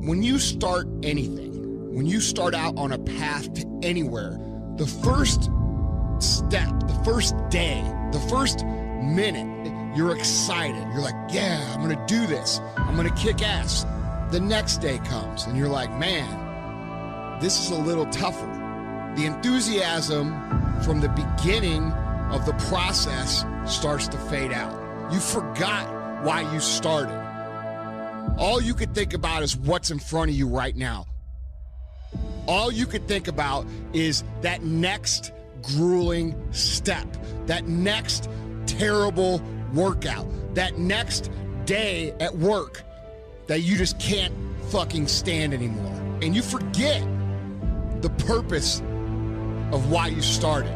When you start anything, when you start out on a path to anywhere, the first step, the first day, the first minute, you're excited. You're like, yeah, I'm gonna do this. I'm gonna kick ass. The next day comes and you're like, man, this is a little tougher. The enthusiasm from the beginning of the process starts to fade out. You forgot why you started. All you could think about is what's in front of you right now. All you could think about is that next grueling step, that next terrible workout, that next day at work that you just can't fucking stand anymore. And you forget the purpose of why you started.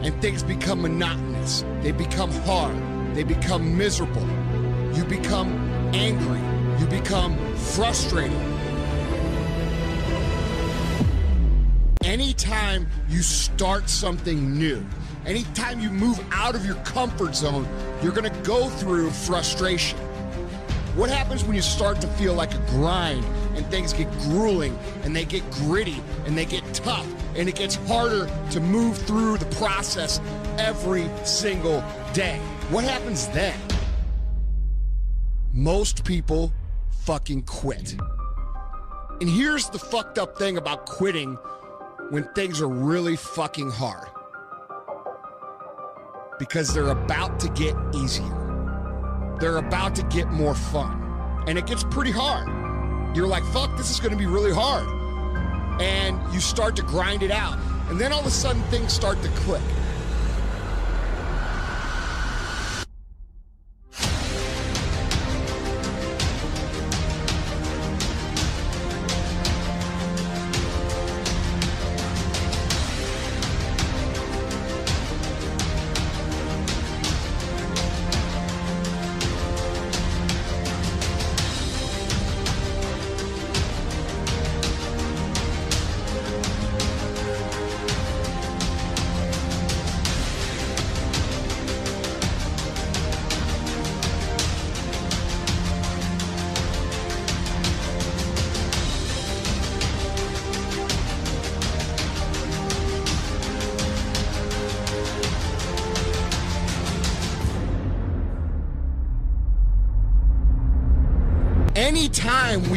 And things become monotonous. They become hard. They become miserable. You become angry. You become frustrated. Anytime you start something new, anytime you move out of your comfort zone, you're gonna go through frustration. What happens when you start to feel like a grind and things get grueling and they get gritty and they get tough and it gets harder to move through the process every single day? What happens then? Most people fucking quit. And here's the fucked up thing about quitting when things are really fucking hard. Because they're about to get easier. They're about to get more fun. And it gets pretty hard. You're like, fuck, this is gonna be really hard. And you start to grind it out. And then all of a sudden things start to click. Anytime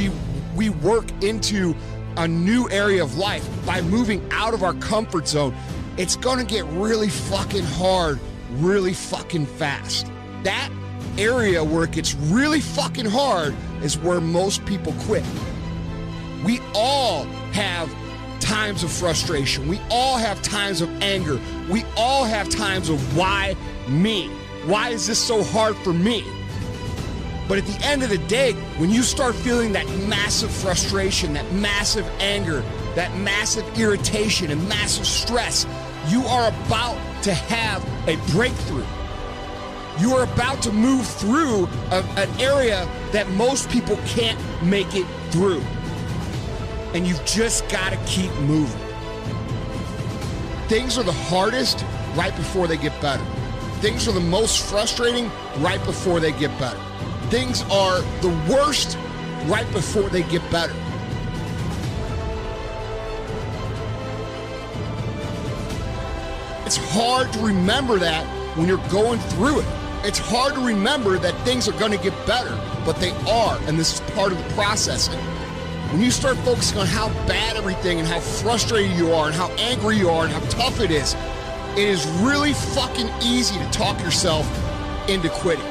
we work into a new area of life by moving out of our comfort zone, it's gonna get really fucking hard, really fucking fast. That area where it gets really fucking hard is where most people quit. We all have times of frustration. We all have times of anger. We all have times of why me? Why is this so hard for me? But at the end of the day, when you start feeling that massive frustration, that massive anger, that massive irritation and massive stress, you are about to have a breakthrough. You are about to move through an area that most people can't make it through. And you've just got to keep moving. Things are the hardest right before they get better. Things are the most frustrating right before they get better. Things are the worst right before they get better. It's hard to remember that when you're going through it. It's hard to remember that things are going to get better, but they are, and this is part of the process. When you start focusing on how bad everything and how frustrated you are and how angry you are and how tough it is really fucking easy to talk yourself into quitting.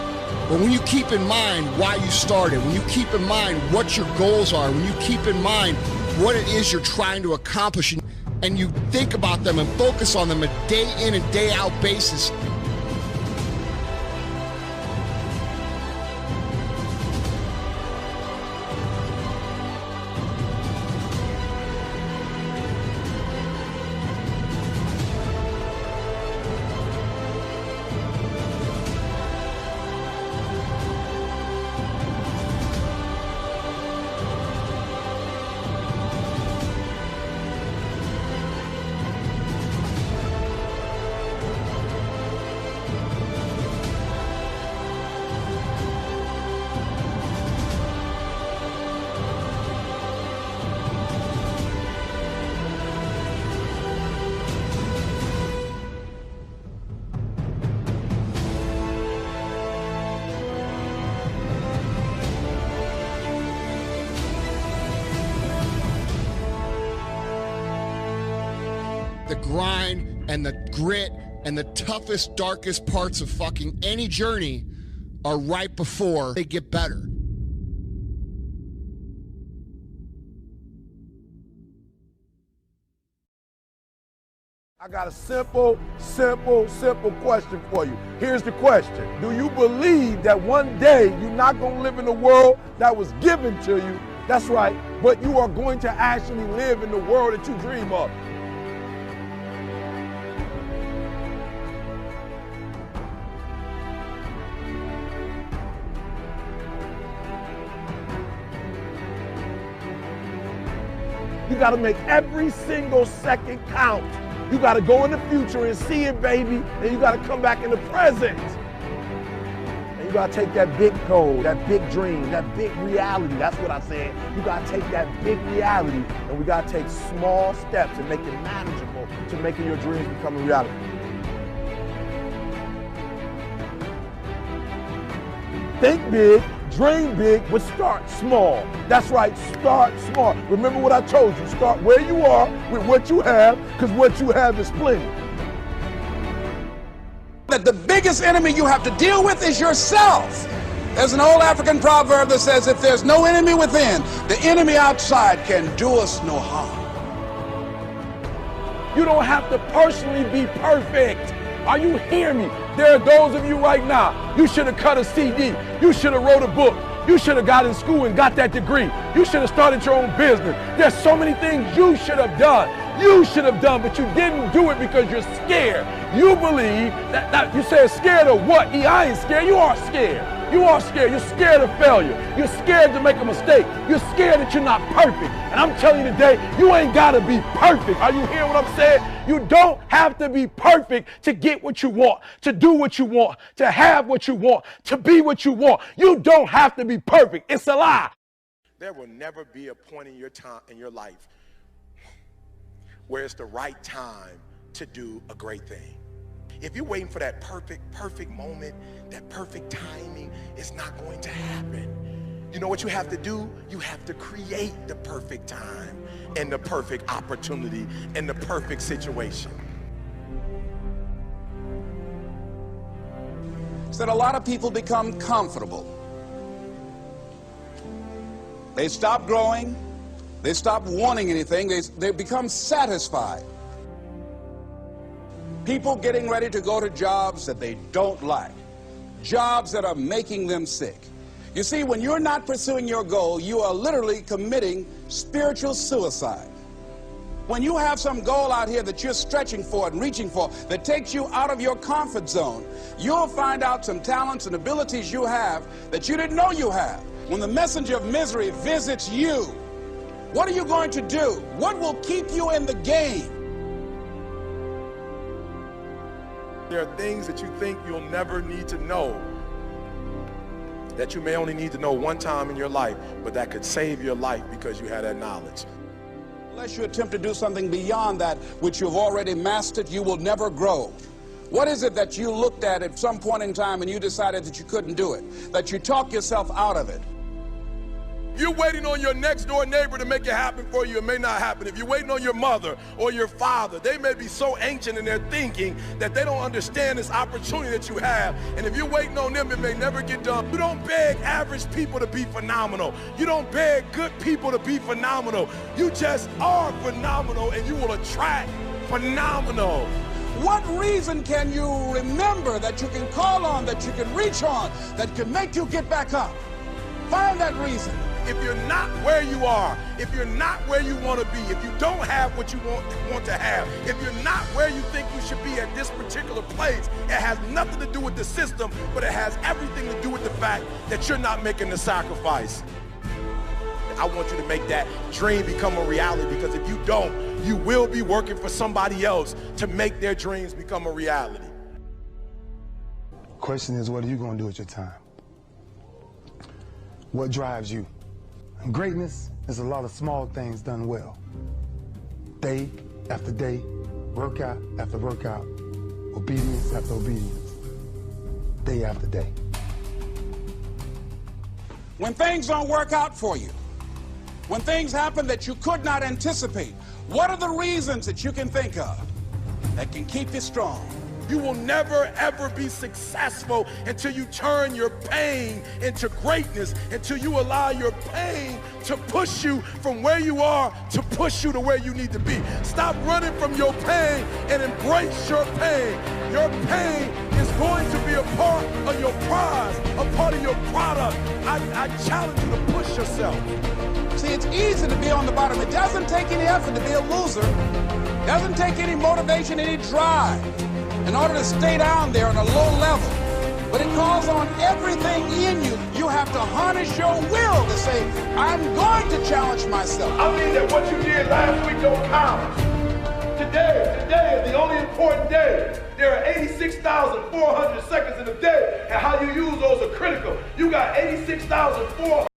But when you keep in mind why you started, when you keep in mind what your goals are, when you keep in mind what it is you're trying to accomplish, and you think about them and focus on them a day in and day out basis, the grind and the grit and the toughest, darkest parts of fucking any journey are right before they get better. I got a simple question for you. Here's the question. Do you believe that one day you're not going to live in the world that was given to you? That's right, but you are going to actually live in the world that you dream of. You got to make every single second count. You got to go in the future and see it, baby, and you got to come back in the present. And you got to take that big goal, that big dream, that big reality. That's what I said. You got to take that big reality, and we got to take small steps and make it manageable to making your dreams become a reality. Think big, dream big, but start small. That's right, start small. Remember what I told you, start where you are with what you have, because what you have is plenty. That the biggest enemy you have to deal with is yourself. There's an old African proverb that says, if there's no enemy within, the enemy outside can do us no harm. You don't have to personally be perfect. Are you hearing me? There are those of you right now, you should have cut a CD. You should have wrote a book. You should have got in school and got that degree. You should have started your own business. There's so many things you should have done. You should have done, but you didn't do it because you're scared. You believe that you said scared of what? I ain't scared. You are scared. You are scared. You're scared of failure. You're scared to make a mistake. You're scared that you're not perfect. And I'm telling you today, you ain't got to be perfect. Are you hearing what I'm saying? You don't have to be perfect to get what you want, to do what you want, to have what you want, to be what you want. You don't have to be perfect. It's a lie. There will never be a point in your life where it's the right time to do a great thing. If you're waiting for that perfect moment, that perfect timing, it's not going to happen. You know what you have to do? You have to create the perfect time and the perfect opportunity and the perfect situation. So that a lot of people become comfortable. They stop growing. They stop wanting anything. They become satisfied. People getting ready to go to jobs that they don't like, jobs that are making them sick. You see, when you're not pursuing your goal, you are literally committing spiritual suicide. When you have some goal out here that you're stretching for and reaching for that takes you out of your comfort zone, you'll find out some talents and abilities you have that you didn't know you have. When the messenger of misery visits you, what are you going to do? What will keep you in the game? There are things that you think you'll never need to know, that you may only need to know one time in your life, but that could save your life because you had that knowledge. Unless you attempt to do something beyond that which you've already mastered, you will never grow. What is it that you looked at some point in time and you decided that you couldn't do it, that you talked yourself out of it? If you're waiting on your next door neighbor to make it happen for you, it may not happen. If you're waiting on your mother or your father, they may be so ancient in their thinking that they don't understand this opportunity that you have. And if you're waiting on them, it may never get done. You don't beg average people to be phenomenal. You don't beg good people to be phenomenal. You just are phenomenal, and you will attract phenomenal. What reason can you remember that you can call on, that you can reach on, that can make you get back up? Find that reason. If you're not where you are, if you're not where you want to be, if you don't have what you want to have, if you're not where you think you should be at this particular place, it has nothing to do with the system, but it has everything to do with the fact that you're not making the sacrifice. I want you to make that dream become a reality, because if you don't, you will be working for somebody else to make their dreams become a reality. Question is, what are you going to do with your time? What drives you? And greatness is a lot of small things done well. Day after day, workout after workout, obedience after obedience, day after day. When things don't work out for you, when things happen that you could not anticipate, what are the reasons that you can think of? that can keep you strong. You will never, ever be successful until you turn your pain into greatness, until you allow your pain to push you from where you are to push you to where you need to be. Stop running from your pain and embrace your pain. Your pain is going to be a part of your prize, a part of your product. I challenge you to push yourself. See, it's easy to be on the bottom. It doesn't take any effort to be a loser. It doesn't take any motivation, any drive in order to stay down there on a low level. But it calls on everything in you. You have to harness your will to say, I'm going to challenge myself. I mean that what you did last week don't count. Today is the only important day. There are 86,400 seconds in a day, and how you use those are critical. You got 86,400